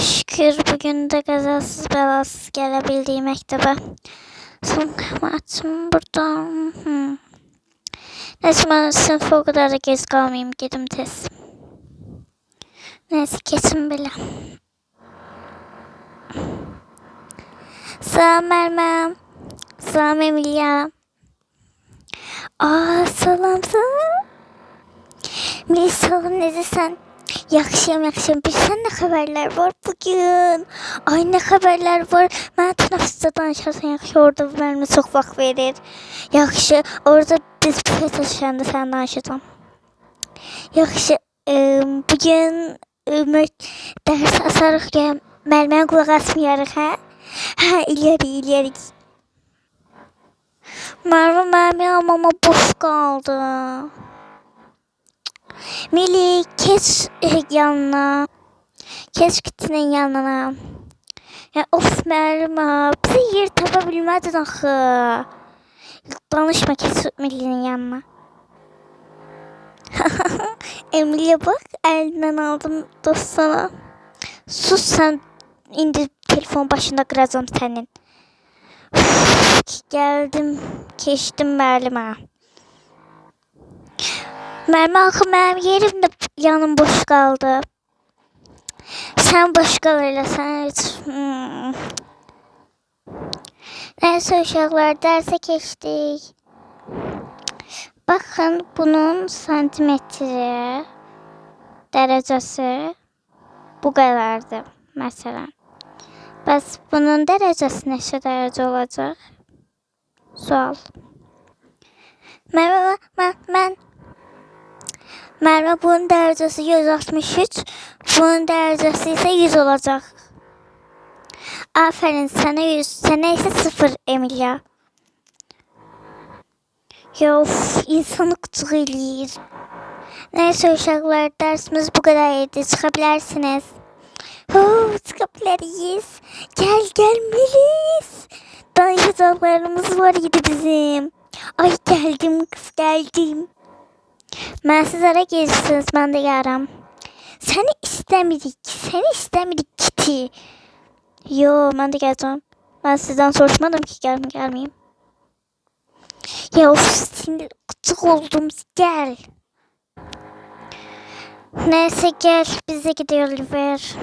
Şükür bugün de kazasız belasız gelebildiğim mektebe. Son kahvaltım buradan. Neyse ben sınıfa o kadar da geç kalmayayım. Gidim tez. Neyse kesin bile. Salam Mermem. Salam Emilia. Salam sana. Melis salam necəsən? Yaxşıyam. Bilsən nə xəbərlər var bugün? Ay nə xəbərlər var? Mənə tənəffüsdə danışarsan yaxşı, orada mənimlə çox vaxt verir. Yaxşı, orada biz büfet açanda sən danışacağam. Yaxşı, bugün dərs asarıq ki, müəllimə qulaq asmayarıq, hə? Hə, eləyirik. Mənim amma boş qaldı. Mili, keç yanına. Keç kitinin yanına. Ya of Merma, bize yer tapa bilmedin axı. Danışma, keç Mili'nin yanına. Emilia bak, elinden aldım dostana. Sus sen, indi telefon başında kıracağım senin. Geldim, keçdim müəllima. Merve axı mənim yerim də yanım boş qaldı. Sən boş qal elə, sən heç. Nəysə uşaqlar, dərsə keçdik. Baxın, bunun santimetri, dərəcəsi bu qədərdir, məsələn. Bəs bunun dərəcəsi neçə dərəcə olacaq? Sual. Merve bunun dərəcəsi 163, bunun dərəcəsi isə 100 olacaq. Aferin sənə 100, sənə isə 0 Emilia. Ya of, insanı qıcıq eləyir. Nəysə uşaqlar, dərsimiz bu qədər idi, çıxa bilərsiniz. Çıxa biləriz. Gəl Melis. Danışacaqlarımız var idi bizim. Ay gəldim qız, gəldim. Mən siz ara gelirsiniz, mən də gəlirəm. Səni istəmirik Kitty. Yo, mən də gələcəm. Mən sizdən soruşmadım ki, gəlməyim. Ya of, sinir qıcıq oldum, gəl. Neyse gel, biz de gidiyoruz ver.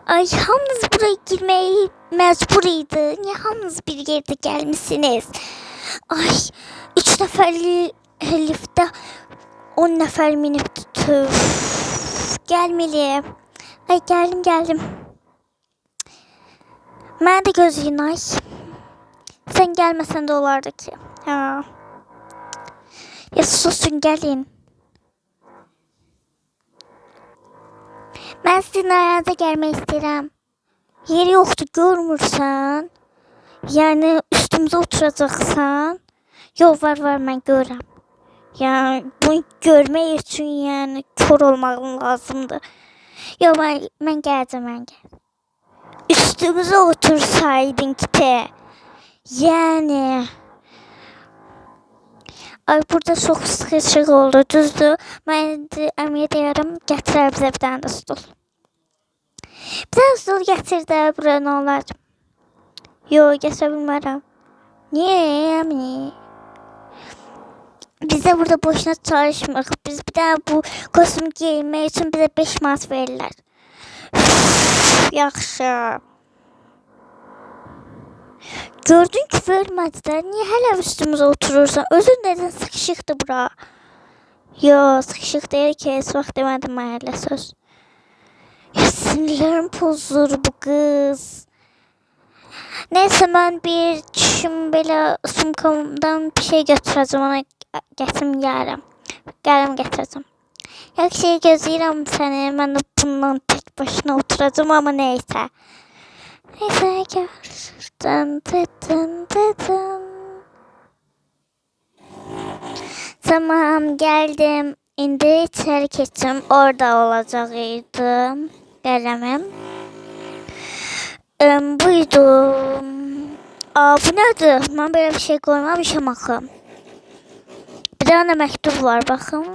Ay hamınız buraya girmeyi mecburiydi. Niye hamınız bir yerde gelmişsiniz? Ay 3 nəfərli liftdə 10 nəfər minib tutur. Gəlmeli. Ay gəldim. Mən də gözləyim ay. Sən gəlməsən də olardı ki. Ha. Ya susun gəlin. Mən sizin aranıza gəlmək istəyirəm. Yeri yoxdur, görmürsən. Yani üstümüze oturacaksan. Yok var mən görürəm. Yani bunu görmək üçün yani kör olmağım lazımdır. Yok mən gələcəm. Üstümüze otursaydın ki. Yani. Ay burada çok sıkışık oldu, düzdür. Mən əmiyə deyərəm, gətirər bizə bir dənə də stul. Bir dənə stul gətir də buraya nə olar? Yo, gətirə bilmərəm. Niye əmi? Biz de burada boşuna çalışmırıq. Biz bir dənə bu kostyum giyinmək üçün bizə 5 manat verirlər. Yaxşı. Gördün ki vermədilər. Niye hələ üstümüzə oturursan? Özün dedin sıkışıqdır bura. Yo, sıkışıq deyil ki, heç vaxt demədim mən elə söz. Ya sinirlərim pozulur bu qız. Neyse ben bir düşüm böyle sumkamdan bir şey götüreceğim, ona gətirim gəlirəm. Gəlirəm gətirəcəm. Yaxşı gözləyirəm səni, mən də bundan tek başına oturacağım ama neyse. Neyse görüşürüz. Tamam geldim. İndi içeri keçim, orada olacaqdı qələmim. Buydu. Bu nədir? Mən belə bir şey qoymamışam axı. Bir dənə məktub var, baxın.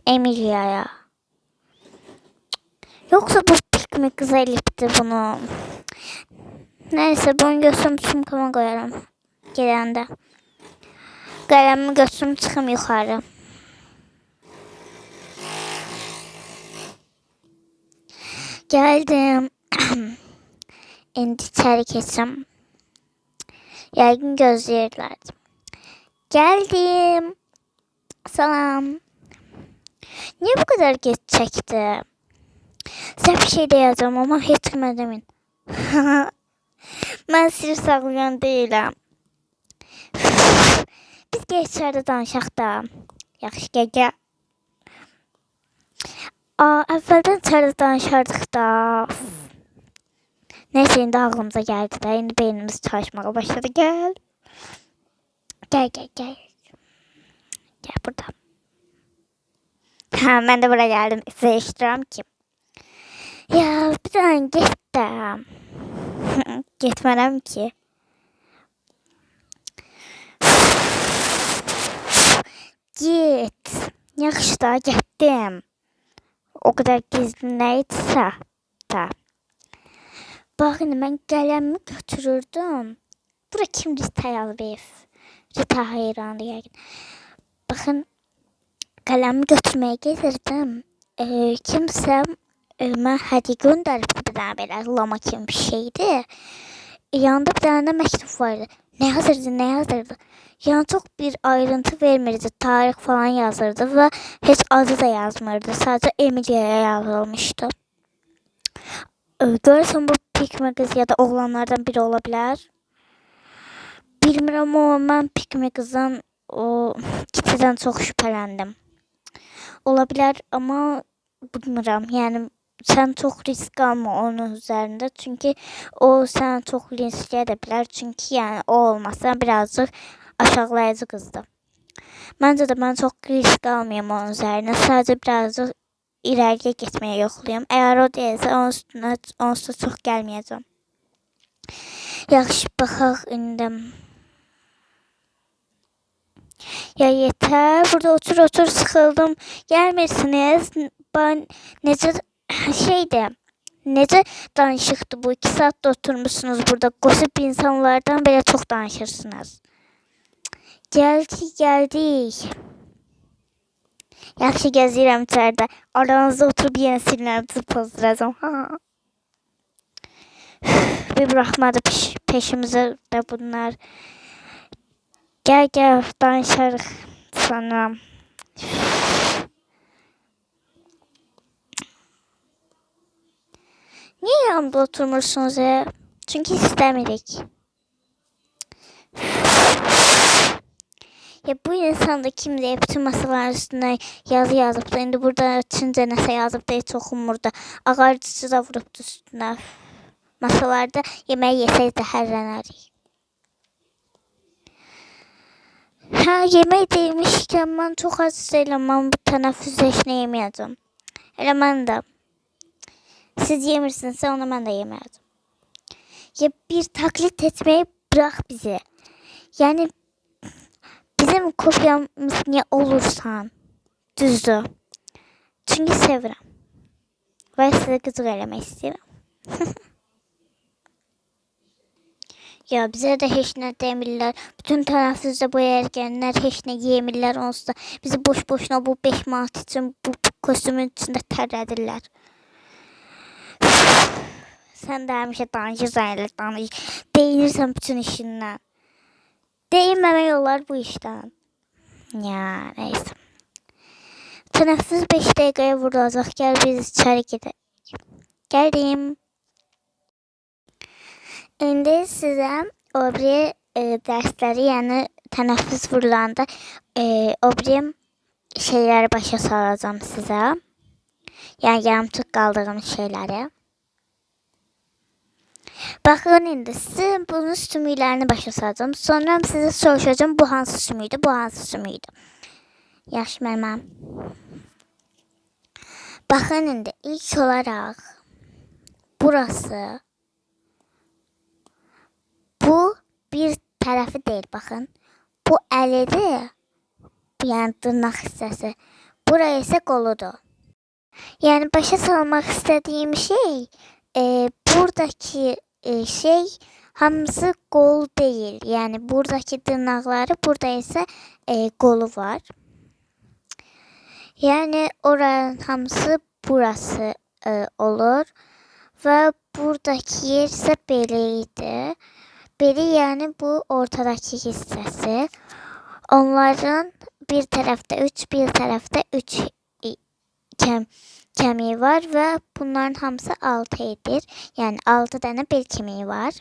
Emilia'ya. Yoksa bu piknik kıza elipti bunu. Neyse bunu götürüm çimkama koyarım. Gelende. Kalemimi götürüm çıkım yukarı. Geldim. İndi içeri keçim. Yaygın gözləyirlərdi. Geldim. Salam. Niye bu kadar geç çekti? Size bir şey de yazacağım ama hiç kime demin. Ben sir saklayan değilim. Biz geç içeride danışaq da. Yaxşı gəl. Əvvəldən içeride danışardıq da. Neyse indi ağlımıza geldi de. İndi beynimiz çalışmaya başladı. Gel. Gel. Gel burada. Ha, ben de buraya geldim. Size iştiram ki. Ya bir tane git de. Gitmem ki. Git. Yaxşı da getdim. O kadar gizli neyse de. Bakın ben kalemimi götürürdüm. Bura kim Rita yazıb ev? Rita hayrandı yəqin. Bakın kalemimi götürmeye getirdim. Kimse mən hediye gönderip bir tane böyle lama kimi bir şeydi. Yanında bir tane de mektup vardı. Ne yazırdı? Yani çok bir ayrıntı vermirdi. Tarih falan yazırdı ve hiç adı da yazmırdı. Sadece Emilia'ya yazılmıştı. Görürsən bu pikmi kız ya da oğlanlardan biri olabilir. Bilmirəm ama mən pikmi kızın o Kitty'den çok şüphelendim. Olabilir ama bilmirəm. Yani sen çok risk alma onun üzerinde. Çünkü o sen çok linçleyebilir. Çünkü yani o olmasa birazcık aşağılayıcı kızdı. Bence de ben çok risk almayayım onun üzerine. Sadece birazcık ileriye gitmeye yokluyum. Eğer o değilse onun üstüne çok gelmeyeceğim. Yaxşı baxaq indi. Ya yeter. Burada otur sıkıldım. Gelmirsiniz. Ben necə danışıqdı bu? 2 saat oturmuşsunuz burada. Gossip insanlardan belə çok danışırsınız. Geldik. Yaxşı gəzirəm içeride. Aranızda oturup yeni sinirlerimizi pozduracağım. Bir bırakmadı peşimize de bunlar. Gel danışarıq sonra. Niye yanımda oturmursunuz ya? Çünkü istemirik. Ya bu insan da kimdi? Bütün masaların üstüne yazı yazıp da indi burada Çince nəsə yazıp da hiç okunmurdu. Ağartıcı da vurupdu üstüne. Masalarda yemeği yeseydi de hərlənərik. Ha yemek demişken ben çok az eleman bu teneffüste heç nə yeməyəcəm. Eleman da. Siz yemirsinizsə onu ben de yeməyəcəm. Ya bir taklit etmeyi bırak bizi. Yani bizim kopyamız niye olursan düzdür. Çünkü sevirəm. Və sizə qıcıq eləmək istəyirəm. Ya bize de hiç ne demirlər. Bütün teneffüste bu ergenler hiç ne yemirlər. Onsuz da bizi boş boşuna bu 5 manat için bu kostümün içinde tərlədirlər. Sen de həmişə danışırsan elə Değinirsən bütün işindən. Değinməmək olar bu işten. Ya neyse. Teneffüs 5 dakikaya vurulacaq. Gel biz içeri gidelim. Geldim. İndi size o bir dersleri yani teneffüs vurulanda o bir şeyleri başa saracağım size. Yani yarımçıq kaldığım şeyleri. Bakın indi size bunun sümüklerini başa saracağım. Sonra size soruşacağım bu hansı sümüydü, bu hansı sümüydü. Yaxşı mənim. Bakın indi ilk olarak burası. Bu bir tarafı değil bakın. Bu əlidir. Yani tırnak hissəsi. Burası ise qoludur. Yani başa salmaq istədiyim şey, buradaki şey hamısı qol değil. Yani buradaki dırnaqları, burada ise qolu var. Yani oranın hamısı burası olur ve buradaki yer ise beliydi. Beli yani bu ortadaki hissesi. Onların bir tarafta 3, bir tarafta 3 kemiği var ve bunların hamısı 6 edir. Yani 6 tane bel kemiği var.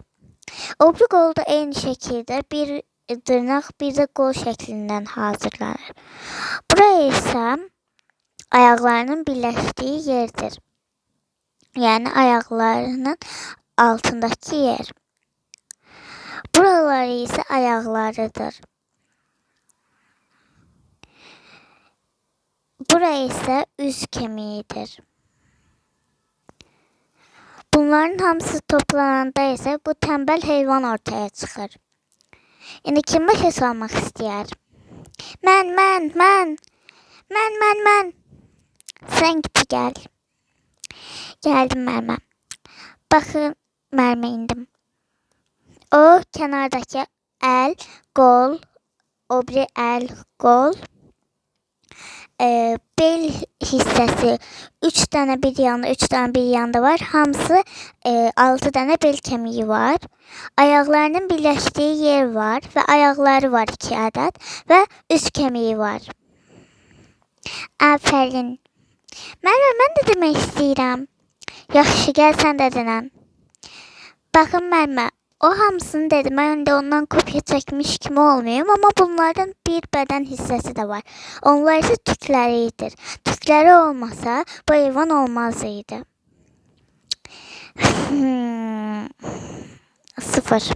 Obru qolda eyni şəkildə bir dırnaq, bir də qol şəklindən hazırlanır. Buraya isə ayaqlarının birləşdiyi yerdir. Yani ayaqlarının altındakı yer. Buraları ise ayaqlarıdır. Burası ise üz kemiğidir. Bunların hamısı toplananda ise bu tembel heyvan ortaya çıxır. İndi kim başa salmaq istəyər? Mən. Sən git gel. Geldim Merve. Bakın Merve indim. O kenardaki el, kol, obri el, kol, bel hissesi 3 tane bir yanda, 3 tane bir yanda var. Hamısı 6 tane bel kemiği var. Ayaklarının birleştiği yer var ve ayakları var 2 adet ve üst kemiği var. Aferin. Merve, ben de demek istəyirəm. Yaxşı, gel sen de denən. Bakın Merve, o hamısını dedi. Ben de ondan kopya çekmiş kimi olmayayım ama bunların bir beden hissesi de var. Onlar ise tükleridir. Tükleri olmasa bu hayvan olmazdı. 0.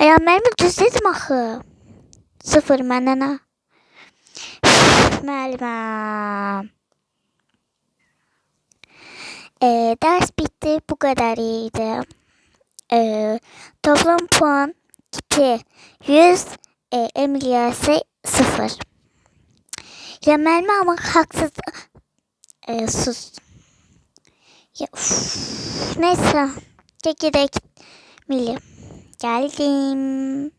Ya Merve, düz dedim axı. 0 məndən ha. Müəlliməm. Ders bitti. Bu kadar iyiydi. Toplam puan 2. 100. Emilia ise 0. Ya Merve ama haksız. Sus. Ya, neyse. Gidelim. Mili. Geldim.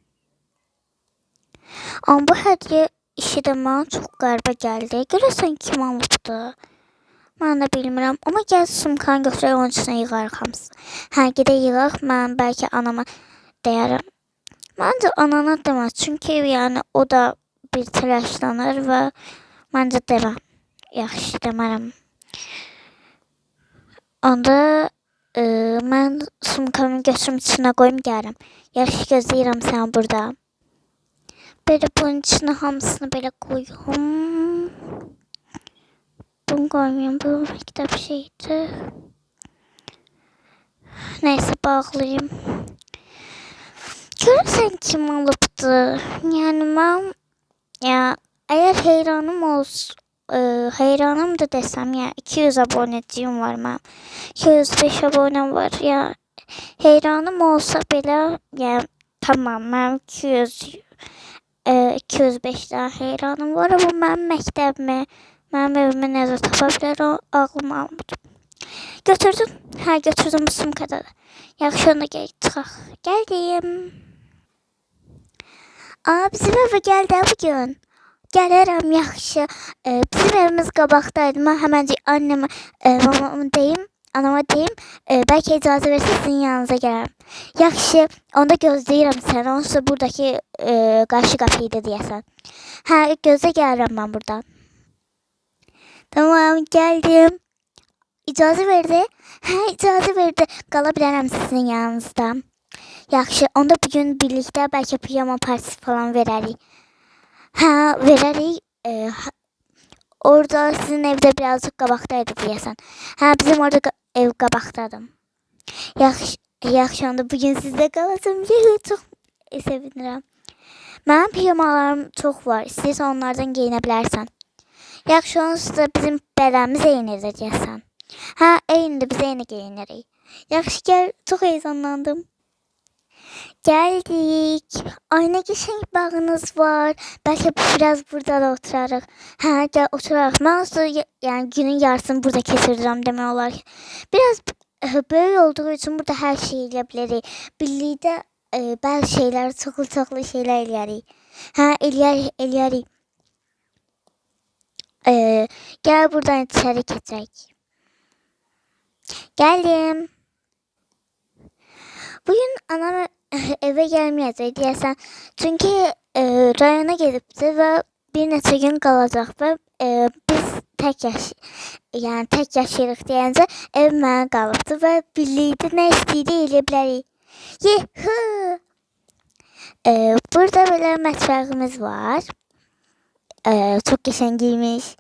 Ama bu hediye işi de bana çok qəribə gəldi. Görəsən kim alıbdı? Mən də bilmirəm. Amma gəl sumkanı götürək, onun içine yığarıq hamısı. Hə, gedək yığaq. Mən bəlkə anama deyərəm. Məncə anana demə. Çünki yani o da bir telaşlanır və məncə demə. Yaxşı, demərəm. Onda mən sumkanı götürüm içine qoyum gəlirəm. Yaxşı, gözləyirəm səni burada. Belə bunun içine hamısını belə qoyum. Bunu koymayayım. Bu kitap şeydi. Neyse, bağlayayım. Görürsen kim alıptı? Yani ben ya eğer heyranım olsun, heyranım da desem ya 200 aboneciyim var ben. 205 abonem var ya. Heyranım olsa bile ya tamam, ben 205 daha heyranım var ama ben mektebime, mənim evimə necə tapa bilər, o ağlım almır. Götürdüm. Hə, götürdüm bu sumkada da. Yaxşı, onda gələk çıxaq. Gəldim. Bizim evə gəldi bugün. Gəlirəm, yaxşı. Bizim evimiz qabaqdaydı. Mən həməncik anneme, mamama deyim, anama deyim. Bəlkə icazə versə sizin yanınıza gələrəm. Yaxşı, onda gözləyirəm səni. Onsuz buradakı qarşı qapıydı deyəsən. Hə, gözlə gəlirəm mən buradan. Tamam, geldim. İcazə verdi. İcazə verdi. Qala bilərəm sizin yanınızda. Yaxşı, onda bugün birlikte belki pijama partisi falan verərik. Verərik. Orada sizin evde birazcık qabaqdaydı deyəsən. Bizim orada ev qabaqdadır. Yaxşı, onda bugün sizdə qalasam. Çox sevinirəm. Mənim pijamalarım çox var. İstəyirsən onlardan geyinə bilərsən. Yaxşı, onsuz da bizim bədənimiz eynidir deyəsən. Eynidir, biz eyni geyinirik. Yaxşı, gəl, çox heyecanlandım. Geldik. Ay ne geçen bağınız var. Belki biraz burada da oturarıq. Ha gel oturarıq. Ben aslında yani günün yarısını burada keçirdirəm demək olar ki. Biraz böyle olduğu için burada her şeyi eləyirik. Birlikdə bəzi şeyler, çoxlu şeyler eləyərik. Ha eləyərik. Gel buradan içeri keçək. Geldim. Bugün anam eve gelmeyecek diyesen. Çünkü rayona gelipti ve bir neçə gün qalacaq ve biz tek yaşayırıq deyəncə ev mənə qalıbdı və birlikdə nə istəyirdi elə bilərik. Yuhu! Burada böyle mətbəximiz var. Çok qəşəngiymiş.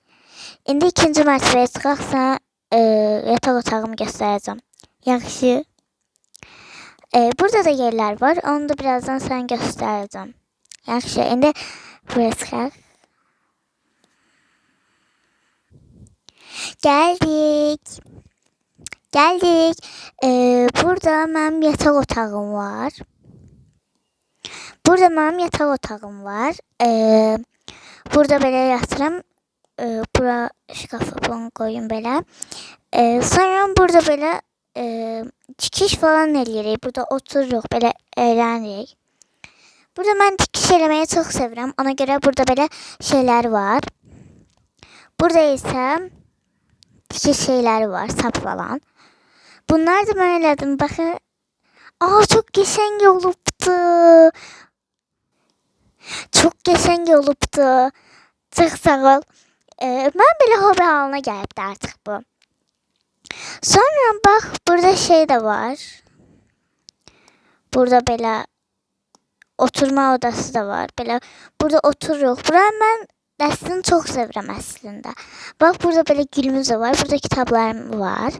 İndi ikinci mərtəbəyə çıxaq, sana yataq otağımı göstereceğim. Yaxşı. Burada da yerler var. Onu da birazdan sana göstereceğim. Yaxşı, şimdi buraya çıxaq. Geldik. Burada mənim yataq otağım var. Burada böyle yatıram. Bura şkafı koyun belə. Sonra burada böyle dikiş falan eləyirik. Burada otururuq, belə eğlənirik. Burada mən dikiş eləməyi çox sevirəm. Ona görə burada belə şeyler var. Burada isə dikiş şeyleri var, sap falan. Bunlar da mən elədim. Baxın. Çok qəşəng olubdu. Çox sağ ol. Mən belə hobi halına gəlibdi artıq bu. Sonra bak burada şey de var. Burada böyle oturma odası da var. Böyle burada otururuq. Buranı mən dəstini çox sevirəm əslində. Bak burada böyle gülümüz de var. Burada kitablarım var.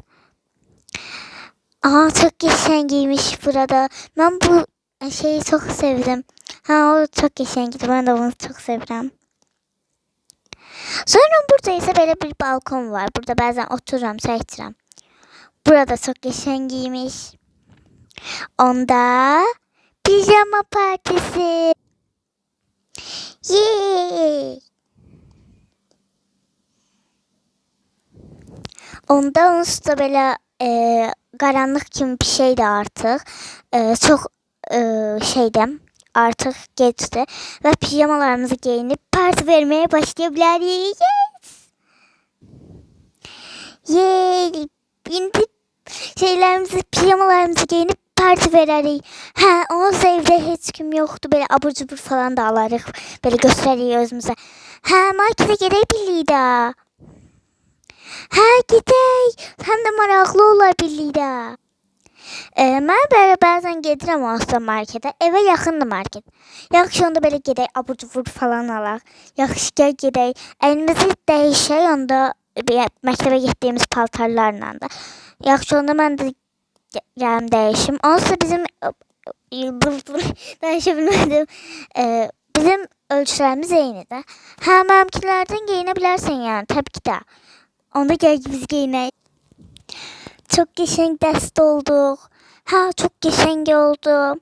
Çok qəşəngiymiş burada. Ben bu şeyi çok sevdim. O çok qəşəngdir. Ben de onu çok sevirəm. Sonra burada ise böyle bir balkon var. Burada bazen otururam, çay içirəm. Burada çok qəşəngiymiş. Onda pijama partisi. Yay! Onda onsuz da böyle qaranlıq kimi bir şeydi artıq. Çox şeydim. Artıq geçti ve pijamalarımızı giyinip parti vermeye başlayabiliriz. Yay! İndi pijamalarımızı giyinip parti verərik. Onunsa evde heç kim yoktu. Böyle abur cubur falan da alarıq. Böyle göstəririk özümüzə. Markete gedək birlikdə. Gedək. Həm də maraqlı olar birlikdə. Mən belə bəzən gedirəm aslında markete. Evə yaxındır market. Yaxşı onda belə gedək abur cubur falan alaq. Yaxşı gəl gedək. Əlimizi dəyişək onda məktəbə getdiyimiz paltarlarla da. Yaxşı onda mən də gəlim dəyişim. Onsa bizim dəyişə bilmədim. Bizim ölçülərimiz eynidir. Mənimkilərdən geyinə bilərsən yəni təbii ki də. Onda gəl biz geyinək. Çok qəşəng dəst olduq. Çok qəşəng oldu.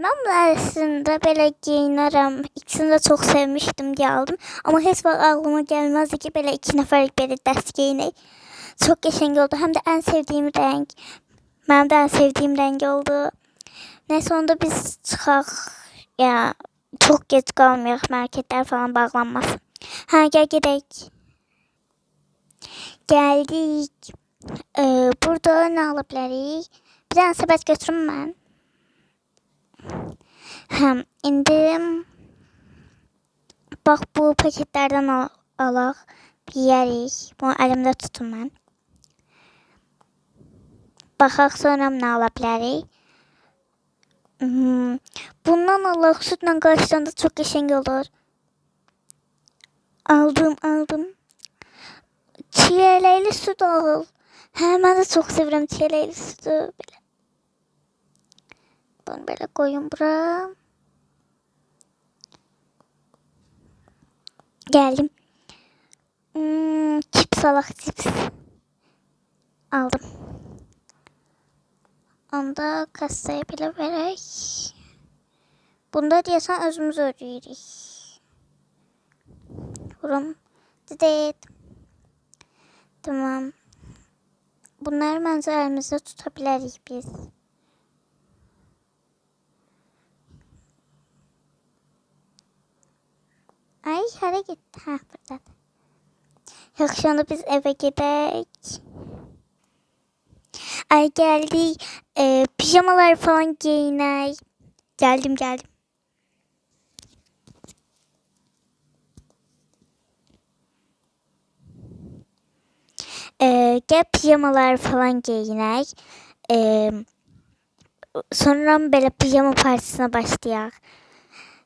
Mən aslında belə giyinərəm. İkisini də çox sevmişdim deyə aldım. Amma heç vaxt ağlıma gəlməzdi ki, belə 2 nəfərlik belə dəst geyinək. Çox qəşəng oldu. Həm də ən sevdiyim rəng. Mənim də ən sevdiyim rəng oldu. Nəysə onda biz çıxaq. Ya çox gec qalmayaq, marketlər falan bağlanmasın. Gəl gedək. Gəldik. Burada nə ala bilərik? Bir dənə səbət götürüm mən. İndi bax bu paketlərdən alaq, yeyərik. Bunu əlimdə tutum mən. Baxaq sonra nə ala bilərik? Bundan alaq, südlə qarışdıranda çox qəşəng olur. Aldım. Çiyələkli süd al. Mən də çox sevirəm çiyələkli südü. Bunu belə koyun bura. Geldim. Cips alaq, cips. Aldım. Onda kasaya belə verək. Bunda deyəsən özümüz ödəyirik. Vurum. Dedet. Tamam. Bunları məncə əlimizdə tuta bilərik biz. Ay, hara getdi? Hə, buradadır. Yaxşı, onda biz evə gedək. Ay, gəldik. Pijamalar falan geyinək. Geldim. Gel pijamalar falan giyinək. Sonra belə pijama partisine başlayaq.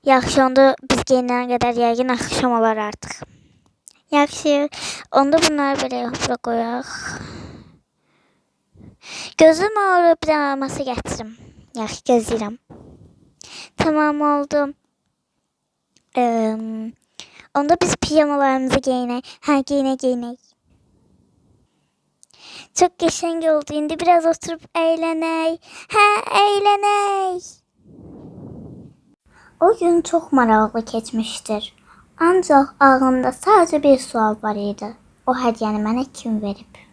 Yaxşı, onda biz giyinənə qədər yəqin axşam olar artıq. Yaxşı, onda bunları belə bura qoyaq. Gözüm ağrır, bir dənə masa gətirim. Yaxşı, gözləyirəm. Tamam, oldu. Onda biz pijamalarımızı giyinək. Hə, giyinək. Çok geçen oldu. Şimdi biraz oturup eğleney. Eğleney. O gün çok maraqlı keçmiştir. Ancaq ağlımda sadece bir sual var idi. O hədiyyəni mənə kim verib?